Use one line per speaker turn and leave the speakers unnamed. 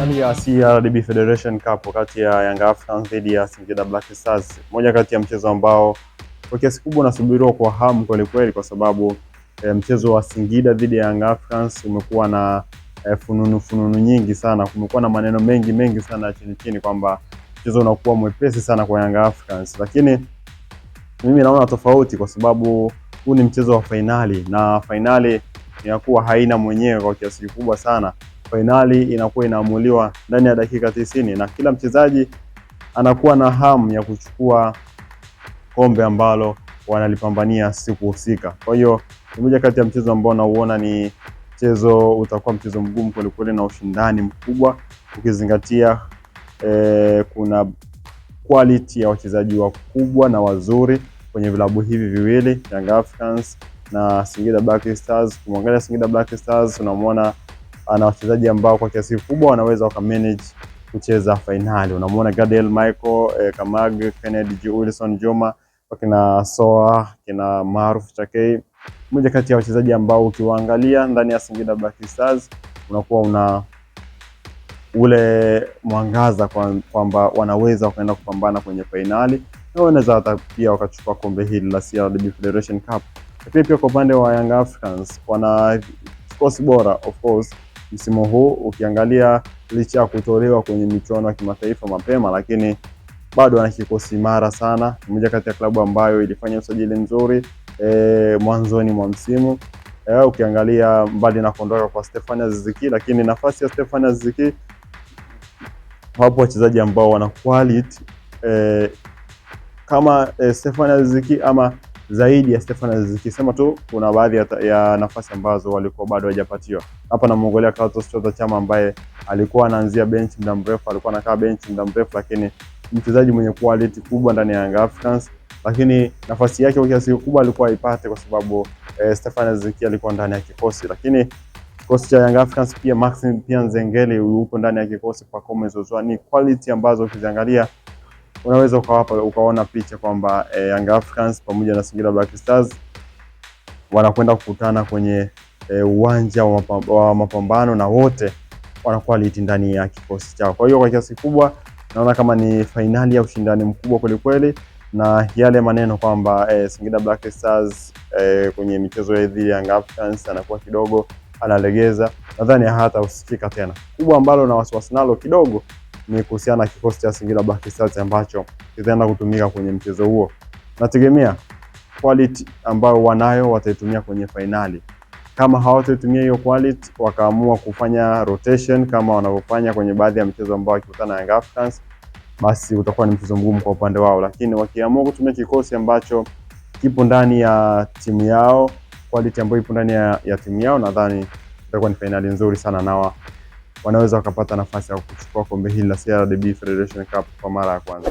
Fainali ya CRDB Federation Cup kati ya Young Africans dhidi ya Singida Black Stars, moja kati ya mchezo ambao kwa kiasi kubwa unasubiriwa kwa hamu kweli kweli, kwa sababu mchezo wa Singida dhidi ya Young Africans umekuwa na fununu nyingi sana. Kumekuwa na maneno mengi sana chini kwamba mchezo unakuwa mwepesi sana kwa Young Africans, lakini mimi naona tofauti, kwa sababu huu ni mchezo wa fainali na fainali inakuwa haina mwenyewe kwa kiasi kikubwa sana. Fainali inakuwa inaamuliwa ndani ya dakika 90 na kila mchezaji anakuwa na hamu ya kuchukua kombe ambalo wanalipambania siku husika. Kwa hiyo ni moja kati ya mchezo ambao nauona ni mchezo utakuwa mchezo mgumu kweli na ushindani mkubwa, ukizingatia kuna quality ya wachezaji wakubwa na wazuri kwenye vilabu hivi viwili, Young Africans na Singida Black Stars. Kumwangalia Singida Black Stars unamwona ana wachezaji ambao kwa kiasi kikubwa wanaweza wakamanage kucheza fainali. Unamwona Gadiel Michael, Kamag, Kennedy Wilson Juma, wakina Soa, kina Maruf Chakei. Mmoja kati ya wachezaji ambao ukiwaangalia ndani ya Singida Black Stars unakuwa una ule mwangaza kwamba wanaweza wakaenda kupambana kwenye fainali na wanaweza hata pia wakachukua kombe hili la CRDB Federation Cup. Lakini pia kwa upande wa Young Africans wana kikosi bora of course msimu huu. Ukiangalia licha ya kutolewa kwenye michuano ya kimataifa mapema, lakini bado ana kikosi imara sana. Mmoja kati ya klabu ambayo ilifanya usajili mzuri mwanzoni mwa msimu. Ukiangalia mbali na kuondoka kwa Stephane Aziz Ki, lakini nafasi ya Stephane Aziz Ki wapo wachezaji ambao wana quality kama Stephane Aziz Ki ama zaidi ya Stephane Aziz Ki. Sema tu kuna baadhi ya nafasi ambazo walikuwa bado hajapatiwa. Hapa namuongelea Clatous Chota Chama ambaye alikuwa anaanzia bench muda mrefu, alikuwa anakaa bench muda mrefu, lakini mchezaji mwenye quality kubwa ndani ya Young Africans, lakini nafasi yake kwa kiasi kikubwa alikuwa haipate kwa sababu Stephane Aziz Ki alikuwa ndani ya kikosi. Lakini kikosi cha Young Africans pia Maxim pia Nzengeli yupo ndani ya kikosi kwa Komezozwa. Ni quality ambazo ukiziangalia unaweza ukaona picha kwamba Young Africans pamoja na Singida Black Stars wanakwenda kukutana kwenye uwanja wa mapambano na wote wana quality ndani ya kikosi chao. Kwa hiyo kwa kiasi kubwa naona kama ni fainali ya ushindani mkubwa kweli, na yale maneno kwamba Singida Black Stars kwenye michezo ya dhidi ya Young Africans anakuwa kidogo analegeza, nadhani hata usikika tena. Kubwa ambalo na wasiwasi nalo kidogo ni kuhusiana na kikosi cha Singida Black Stars ambacho kitaenda kutumika kwenye mchezo huo. Nategemea quality ambayo wanayo wataitumia kwenye fainali. Kama hawataitumia hiyo quality wakaamua kufanya rotation kama wanavyofanya kwenye baadhi ya michezo ambao wakikutana na Young Africans, basi utakuwa ni mchezo mgumu kwa upande wao. Lakini wakiamua kutumia kikosi ambacho kipo ndani ya timu yao, quality ambayo ipo ndani ya timu yao, nadhani itakuwa ni fainali nzuri sana na wanaweza wakapata nafasi ya kuchukua kombe hili la CRDB Federation Cup kwa mara ya kwanza.